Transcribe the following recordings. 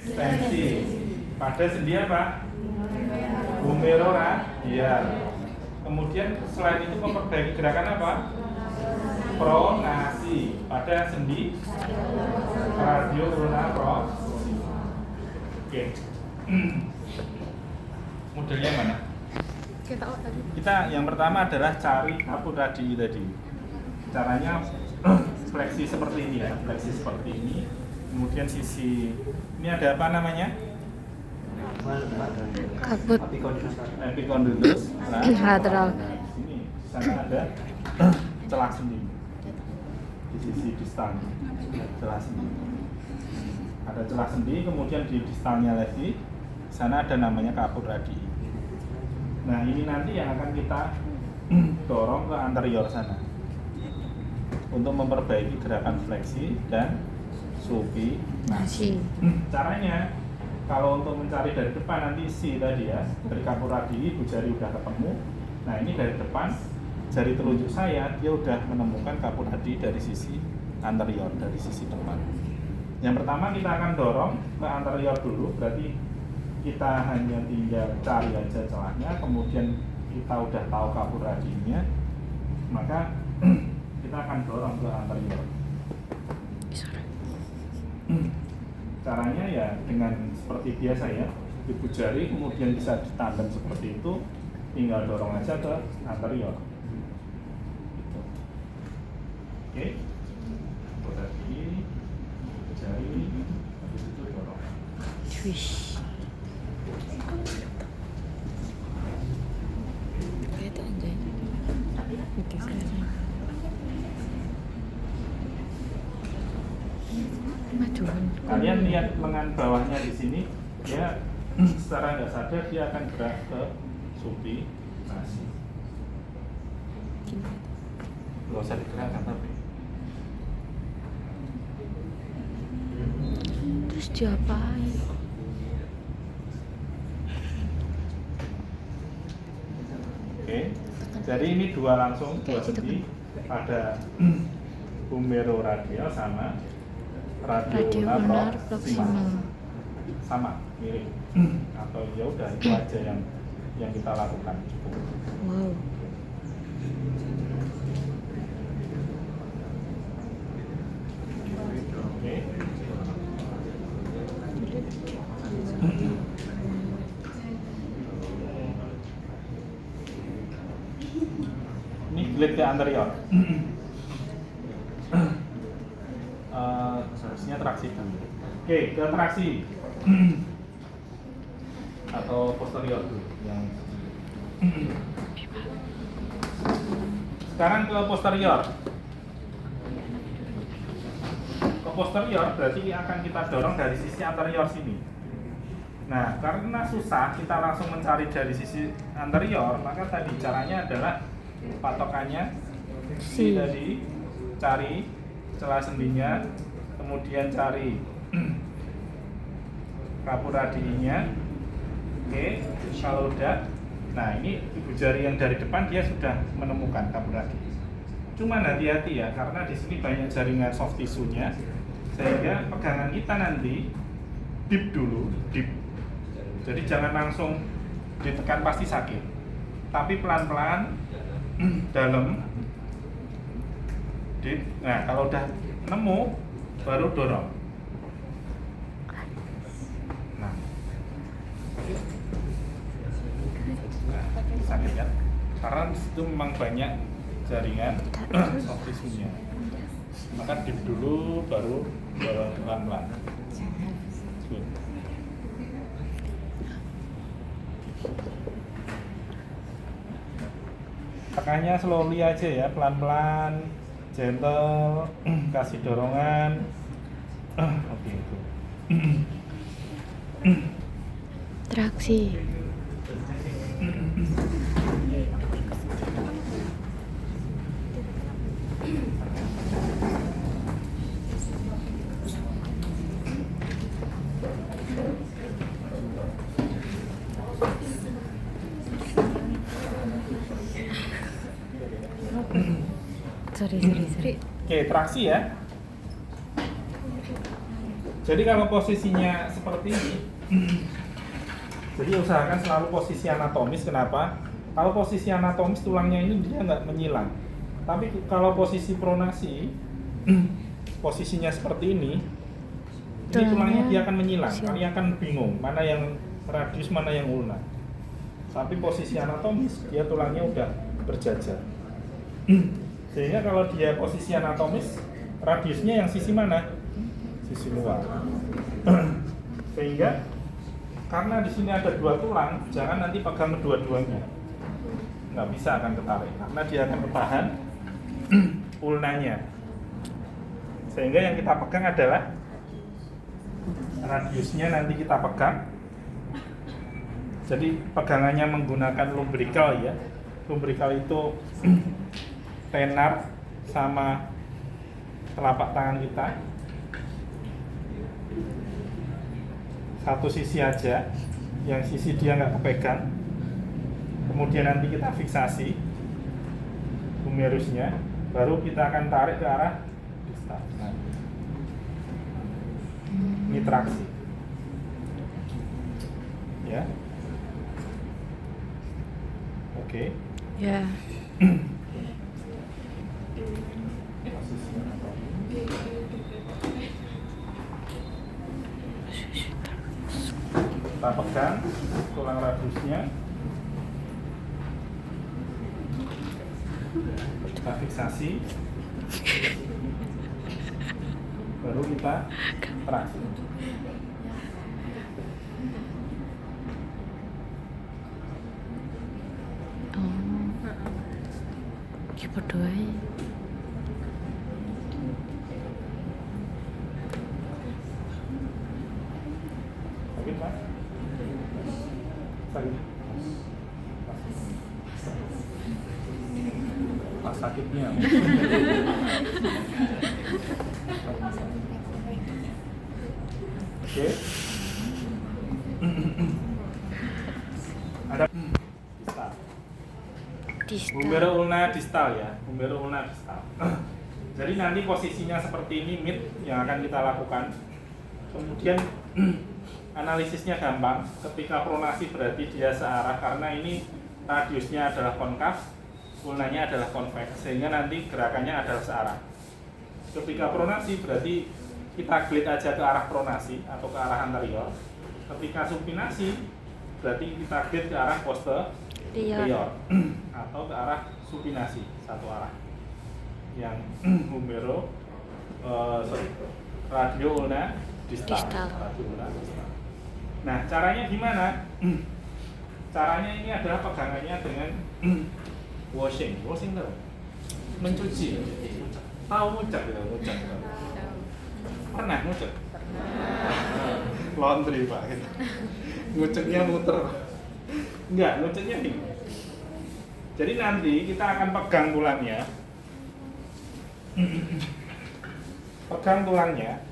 Tensi. Pada sendi apa? Bumeroradial. Kemudian selain itu memperbaiki gerakan apa? Pronasi. Pada sendi radiokronarossi. Oke. Modelnya mana? Kita yang pertama adalah cari kapur radii tadi. Caranya fleksi seperti ini ya, fleksi seperti ini. Kemudian sisi ini ada apa namanya? Kaput Epicondylus lateral. Di sini, di sana ada celah sendi. Di sisi distal, celah sendi. Ada celah sendi, kemudian di distalnya lagi, di sana ada namanya kapur radii. Nah ini nanti yang akan kita dorong ke anterior sana untuk memperbaiki gerakan fleksi dan supinasi. Caranya kalau untuk mencari dari depan nanti si tadi ya, dari kapur radii jari udah ketemu. Nah ini dari depan jari telunjuk saya dia udah menemukan kapur radii dari sisi anterior, dari sisi depan. Yang pertama kita akan dorong ke anterior dulu, berarti kita hanya tinggal cari aja celahnya, kemudian kita udah tahu kapur radiinya, maka kita akan dorong ke anterior. Caranya ya dengan seperti biasa ya, ibu jari kemudian bisa ditandem seperti itu, tinggal dorong aja ke anterior. Gitu. Oke, berarti jari habis itu dorong. Swish. Itu aja. Oke, selesai. Majuan. Kalian lihat lengan bawahnya di sini, ya secara nggak sadar dia akan gerak ke supinasi. Nggak usah digerakkan tapi. Terus diapain? Oke, jadi ini dua langsung, dua sendi. Ada bumeroradial sama radioulnar proximal. Sama, mirip. Atau ya udah itu aja yang kita lakukan. Wow. Oke. Ini blade ke anterior. Seharusnya traksi dulu. Oke, ke traksi atau posterior dulu. Sekarang ke posterior. Ke posterior berarti akan kita dorong dari sisi anterior sini. Nah, karena susah kita langsung mencari dari sisi anterior, maka tadi caranya adalah patokannya si tadi cari celah sendinya, kemudian cari kapur radiinya. Oke, kalau udah, nah ini ibu jari yang dari depan dia sudah menemukan kapur radii. Cuman hati-hati ya, karena di sini banyak jaringan soft tissue-nya, sehingga pegangan kita nanti deep dulu, deep. Jadi jangan langsung ditekan pasti sakit, tapi pelan-pelan dalam. Nah kalau udah nemu baru dorong. Nah, sakit ya, karena itu memang banyak jaringan soft tissue-nya. Maka dip dulu baru dorong pelan-pelan. Tekannya slowly aja ya, pelan-pelan, gentle, kasih dorongan. Oke itu. Traksi. Sorry. Oke, traksi ya. Jadi kalau posisinya seperti ini, jadi usahakan selalu posisi anatomis. Kenapa? Kalau posisi anatomis tulangnya ini dia nggak menyilang. Tapi kalau posisi pronasi, posisinya seperti ini tulangnya dia akan menyilang. Kalian akan bingung mana yang radius, mana yang ulna. Tapi posisi anatomis dia tulangnya udah berjajar. Sehingga kalau dia posisi anatomis, radiusnya yang sisi mana? Sisi luar. Sehingga karena di sini ada dua tulang, jangan nanti pegang kedua-duanya. Nggak bisa akan ketarik, karena dia akan ketahan ulnanya. Sehingga yang kita pegang adalah radiusnya, nanti kita pegang. Jadi pegangannya menggunakan lumbrical ya. Lumbrical itu tenar sama telapak tangan kita. Satu sisi aja, yang sisi dia nggak kepegang. Kemudian nanti kita fiksasi humerusnya, baru kita akan tarik ke arah distal. Nah, ini traksi, ya. Oke. Ya. Kita pegang tulang radiusnya, kita fiksasi, baru kita traksi. Oh. Ki padha ae. Sakit Pak? Sakit? Pas sakitnya. Oke. Ada distal. Distal. Humero ulna distal ya, humero ulna distal. Jadi nanti posisinya seperti ini mid yang akan kita lakukan. Kemudian analisisnya gampang. Ketika pronasi berarti dia searah, karena ini radiusnya adalah konkav, ulnanya adalah konveks, sehingga nanti gerakannya adalah searah. Ketika pronasi berarti kita glide aja ke arah pronasi atau ke arah anterior. Ketika supinasi berarti kita glide ke arah posterior atau ke arah supinasi, satu arah. Yang humero radio ulna distal. Radio ulna distal. Nah, caranya gimana? Caranya ini adalah pegangannya dengan washing tuh, mencuci. Tahu ngucek gitu, ngucek. Pernah ngucek? Laundry Pak, gitu. Nguceknya muter. Enggak, nguceknya nih. Jadi nanti kita akan pegang tulangnya. Pegang tulangnya.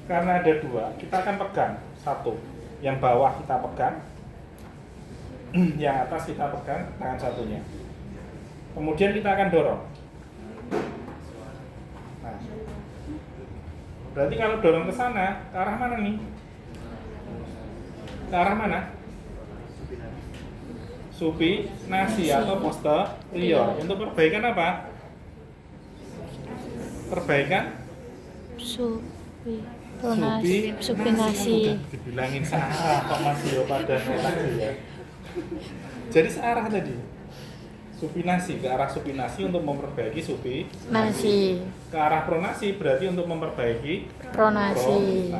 Karena ada dua, kita akan pegang satu. Yang bawah kita pegang, yang atas kita pegang tangan satunya. Kemudian kita akan dorong. Nah, berarti kalau dorong ke sana, ke arah mana nih? Ke arah mana? Supinasi atau posterior. Untuk perbaikan apa? Perbaikan supinasi. Dibilangin searah kok masih ya pada lagi ya. Jadi searah tadi. Supinasi, ke arah supinasi untuk memperbaiki Nasi. ke arah pronasi berarti untuk memperbaiki Pronasi.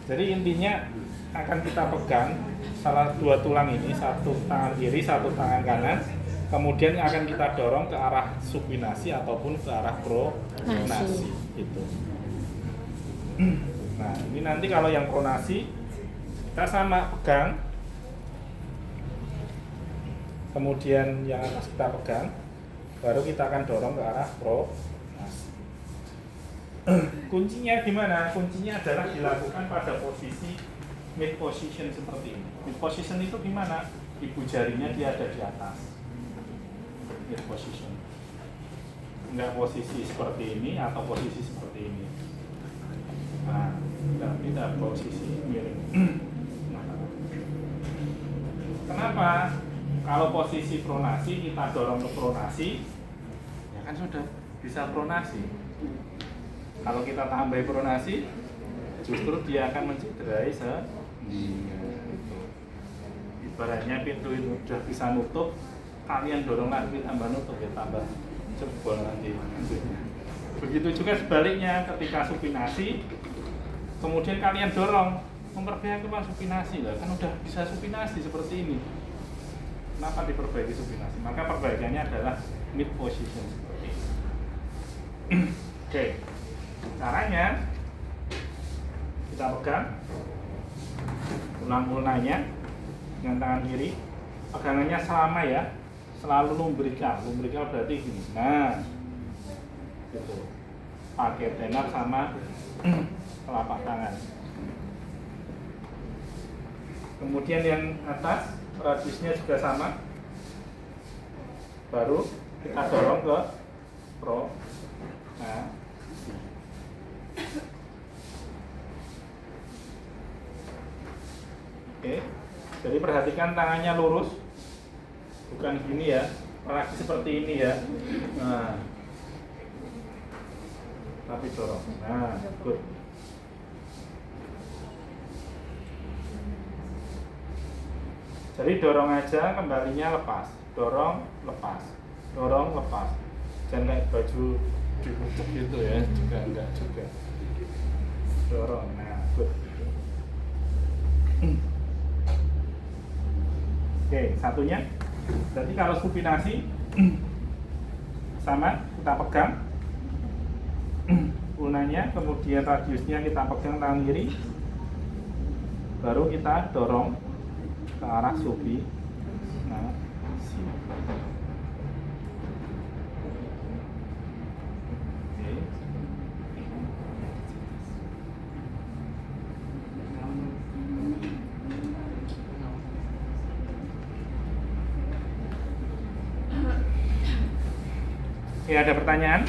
Jadi intinya akan kita pegang salah dua tulang ini, satu tangan kiri, satu tangan kanan. Kemudian akan kita dorong ke arah supinasi ataupun ke arah pronasi gitu. Nah, ini nanti kalau yang pronasi kita sama pegang. Kemudian yang atas kita pegang, baru kita akan dorong ke arah pronasi. Kuncinya gimana? Kuncinya adalah dilakukan pada posisi mid position seperti ini. Mid position itu gimana? Ibu jarinya dia ada di atas. Mid position. Enggak posisi seperti ini atau posisi seperti ini. Nah, Tidak posisi miring. Kenapa? Kalau posisi pronasi kita dorong ke pronasi, ya kan sudah bisa pronasi. Kalau kita tambah pronasi, justru dia akan mencederai gitu. Ibaratnya pintu itu sudah bisa nutup, kalian dorong lagi tambah nutup ya tambah jebol nanti. Begitu juga sebaliknya ketika supinasi, kemudian kalian dorong memperbaiki supinasi lah, kan udah bisa supinasi seperti ini. Kenapa diperbaiki supinasi? Maka perbaikannya adalah mid position seperti ini. Oke, caranya kita pegang ulnanya dengan tangan kiri, pegangannya selama ya, selalu lumbrikal berarti gini. Nah, gitu. Pakai tenar sama telapak tangan. Kemudian yang atas radiusnya juga sama, baru kita dorong ke pro. Nah, oke, jadi perhatikan tangannya lurus, bukan gini ya, apalagi seperti ini ya. Nah, tapi dorong. Nah, good. Jadi dorong aja, kembalinya lepas, dorong lepas, dorong lepas. Jangan kayak baju dikucuk gitu ya, juga enggak juga. Dorong, nah good. Oke, satunya. Jadi kalau supinasi sama, kita pegang ulnanya, kemudian radiusnya kita pegang tangan kiri, baru kita dorong ke arah supi. Nah, Oke, ada pertanyaan?